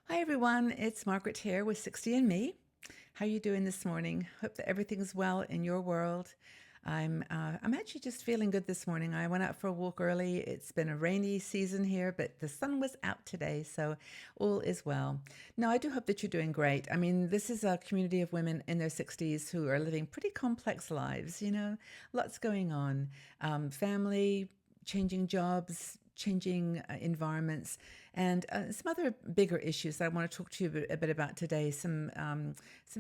Hi everyone, it's Margaret here with 60 and Me. How are you doing this morning? Hope that everything's well in your world. I'm actually just feeling good this morning. I went out for a walk early. It's been a rainy season here, but the sun was out today, so all is well. Now, I do hope that you're doing great. I mean, this is a community of women in their 60s who are living pretty complex lives, lots going on. Family, changing jobs, changing environments, and some other bigger issues that I want to talk to you a bit about today. Some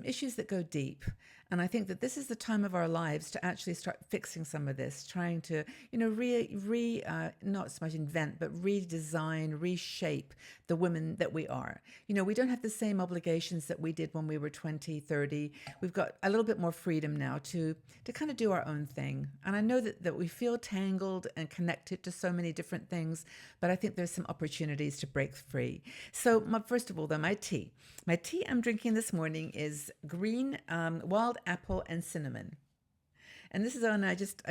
issues that go deep, and I think that this is the time of our lives to actually start fixing some of this, trying to not so much invent but redesign, reshape the women that we are. We don't have the same obligations that we did when we were 20, 30. We've got a little bit more freedom now to kind of do our own thing. And I know that we feel tangled and connected to so many different things, but I think there's some opportunities to break free. So, first of all, though, my tea. My tea I'm drinking this morning is green wild apple and cinnamon. And this is on, I just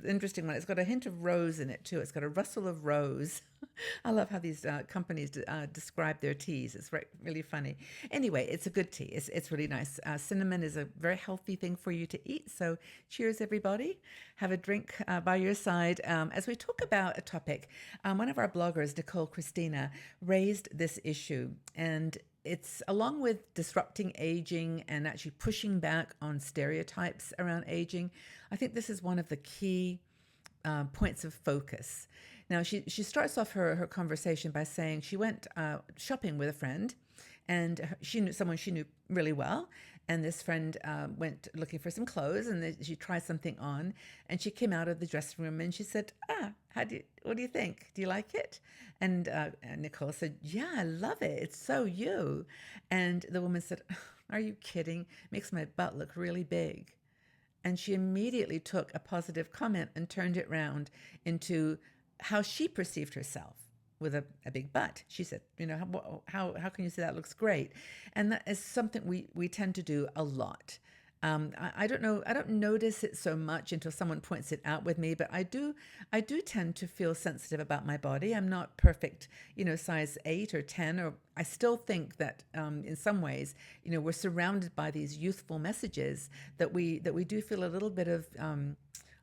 interesting one. It's got a hint of rose in it too. It's got a rustle of rose. I love how these companies describe their teas. It's really funny. Anyway, it's a good tea. It's really nice. Cinnamon is a very healthy thing for you to eat. So cheers, everybody. Have a drink by your side. As we talk about a topic, one of our bloggers, Nicole Christina, raised this issue. And it's along with disrupting aging and actually pushing back on stereotypes around aging. I think this is one of the key points of focus. Now, she starts off her conversation by saying she went shopping with a friend, and she knew someone she knew really well. And this friend went looking for some clothes, and she tried something on, and she came out of the dressing room and she said, what do you think? Do you like it? And Nicole said, yeah, I love it. It's so you. And the woman said, are you kidding? Makes my butt look really big. And she immediately took a positive comment and turned it round into how she perceived herself with a big butt. She said, how can you say that looks great? And that is something we tend to do a lot. I don't know. I don't notice it so much until someone points it out with me. But I do tend to feel sensitive about my body. I'm not perfect, size 8 or 10. Or I still think that in some ways, we're surrounded by these youthful messages that we do feel a little bit of.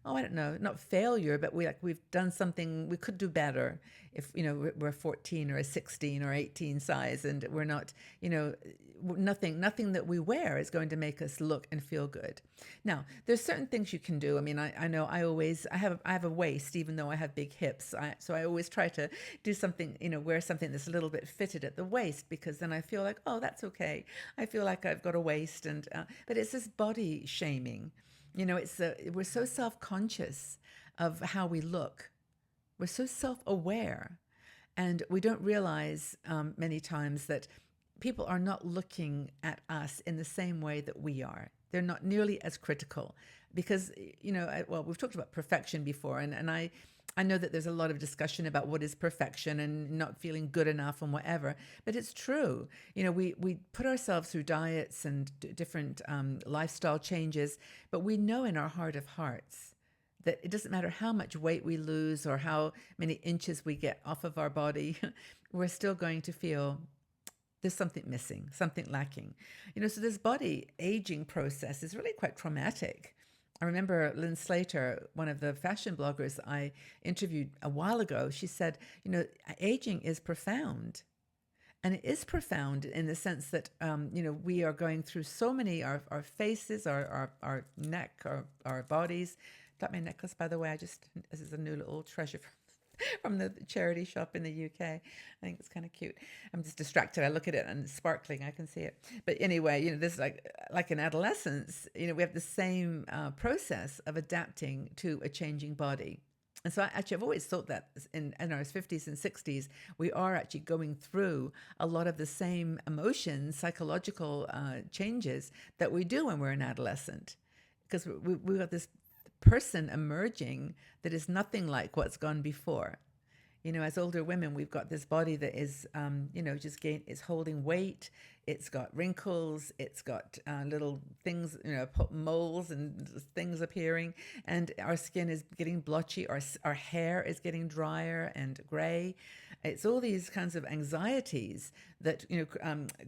I don't know, not failure, but we've done something we could do better if we're 14 or a 16 or 18 size, and we're not, nothing that we wear is going to make us look and feel good. Now, there's certain things you can do. I mean, I know I have a waist, even though I have big hips. So I always try to do something, wear something that's a little bit fitted at the waist, because then I feel like, oh, that's okay. I feel like I've got a waist, and but it's this body shaming. We're so self-conscious of how we look. We're so self-aware, and we don't realize many times that people are not looking at us in the same way that we are. They're not nearly as critical because, we've talked about perfection before, and I know that there's a lot of discussion about what is perfection and not feeling good enough and whatever, but it's true. We put ourselves through diets and different lifestyle changes, but we know in our heart of hearts that it doesn't matter how much weight we lose or how many inches we get off of our body, we're still going to feel there's something missing, something lacking. So this body aging process is really quite traumatic. I remember Lynn Slater, one of the fashion bloggers I interviewed a while ago, she said, aging is profound. And it is profound in the sense that, we are going through so many, our faces, our neck, our bodies. Got my necklace, by the way. This is a new little treasure from the charity shop in the UK. I think it's kind of cute. I'm just distracted. I look at it and it's sparkling. I can see it. But anyway, this is like in adolescence, we have the same process of adapting to a changing body. And so I've always thought that in our 50s and 60s, we are actually going through a lot of the same emotions, psychological changes that we do when we're an adolescent. Because we've got this person emerging that is nothing like what's gone before. As older women, we've got this body that is, just it's holding weight. It's got wrinkles. It's got little things, moles and things appearing, and our skin is getting blotchy. Our hair is getting drier and gray. It's all these kinds of anxieties that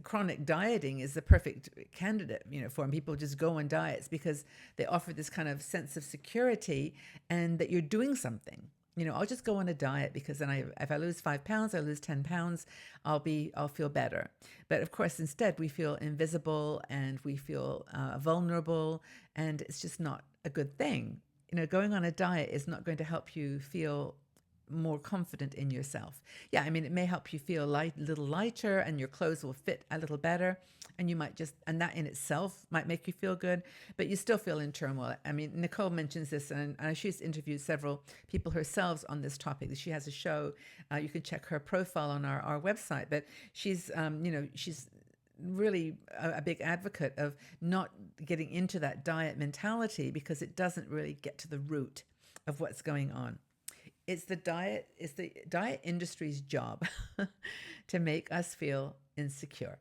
chronic dieting is the perfect candidate, for. And people just go on diets because they offer this kind of sense of security and that you're doing something. I'll just go on a diet because then if I lose 5 pounds, I lose 10 pounds, I'll feel better. But of course, instead, we feel invisible and we feel vulnerable, and it's just not a good thing. Going on a diet is not going to help you feel more confident in yourself. Yeah, I mean, it may help you feel a little lighter, and your clothes will fit a little better, and and that in itself might make you feel good, but you still feel in turmoil. I mean, Nicole mentions this, and she's interviewed several people herself on this topic. She has a show. You can check her profile on our website, but she's really a big advocate of not getting into that diet mentality because it doesn't really get to the root of what's going on. It's the diet industry's job to make us feel insecure.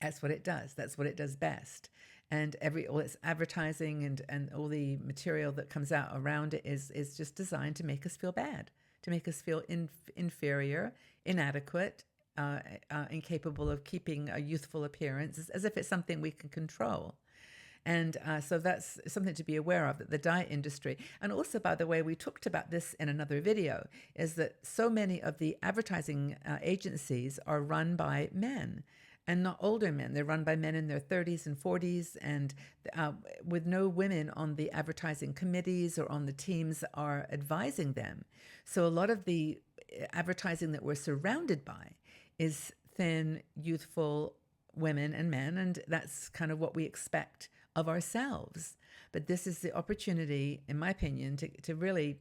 That's what it does. That's what it does best. And all its advertising and all the material that comes out around it is just designed to make us feel bad, to make us feel inferior, inadequate, incapable of keeping a youthful appearance, as if it's something we can control. And so that's something to be aware of, that the diet industry, and also, by the way, we talked about this in another video, is that so many of the advertising agencies are run by men and not older men. They're run by men in their 30s and 40s, and with no women on the advertising committees or on the teams are advising them. So a lot of the advertising that we're surrounded by is thin, youthful women and men, and that's kind of what we expect of ourselves. But this is the opportunity, in my opinion, to really,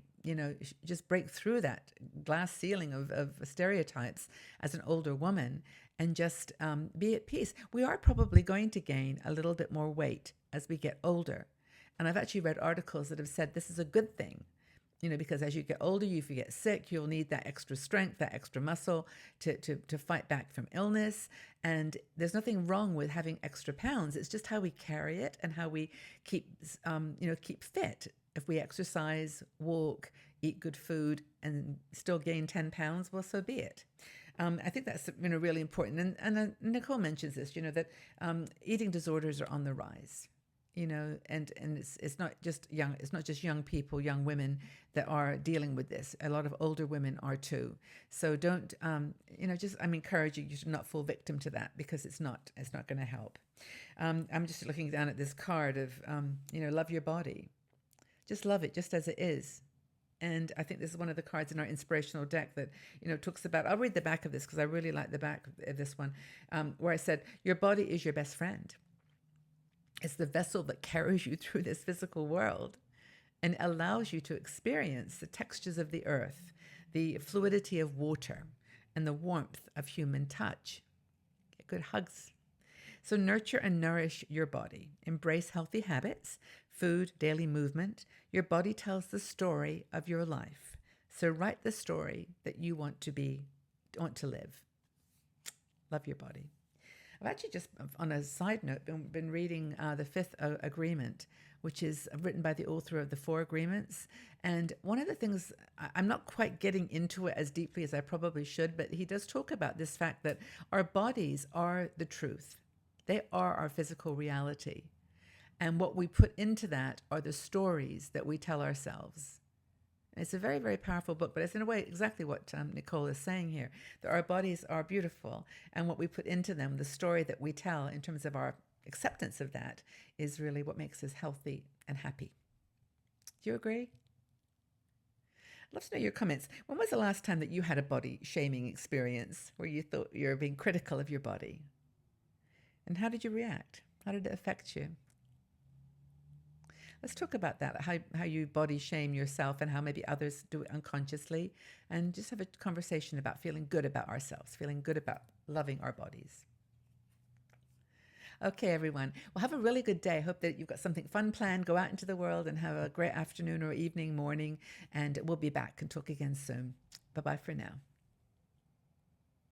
just break through that glass ceiling of stereotypes as an older woman and just be at peace. We are probably going to gain a little bit more weight as we get older. And I've actually read articles that have said this is a good thing. Because as you get older, if you get sick, you'll need that extra strength, that extra muscle to fight back from illness. And there's nothing wrong with having extra pounds. It's just how we carry it and how we keep fit. If we exercise, walk, eat good food, and still gain 10 pounds, well, so be it. I think that's really important. And Nicole mentions this, that eating disorders are on the rise. And it's not just young people, young women that are dealing with this. A lot of older women are too. So don't, I'm encouraging you to not fall victim to that, because it's not going to help. I'm just looking down at this card of, love your body. Just love it just as it is. And I think this is one of the cards in our inspirational deck that, talks about, I'll read the back of this because I really like the back of this one, where I said, your body is your best friend. It's the vessel that carries you through this physical world and allows you to experience the textures of the earth, the fluidity of water, and the warmth of human touch. Get good hugs. So nurture and nourish your body. Embrace healthy habits, food, daily movement. Your body tells the story of your life. So write the story that you want to live. Love your body. I've actually just, on a side note, been reading The Fifth Agreement, which is written by the author of The Four Agreements. And one of the things, I'm not quite getting into it as deeply as I probably should, but he does talk about this fact that our bodies are the truth. They are our physical reality. And what we put into that are the stories that we tell ourselves. It's a very, very powerful book, but it's in a way exactly what Nicole is saying here, that our bodies are beautiful, and what we put into them, the story that we tell in terms of our acceptance of that, is really what makes us healthy and happy. Do you agree? I'd love to know your comments. When was the last time that you had a body shaming experience where you thought you were being critical of your body? And how did you react? How did it affect you? Let's talk about that, how you body shame yourself and how maybe others do it unconsciously, and just have a conversation about feeling good about ourselves, feeling good about loving our bodies. Okay, everyone. Well, have a really good day. I hope that you've got something fun planned. Go out into the world and have a great afternoon or evening, morning, and we'll be back and talk again soon. Bye bye for now.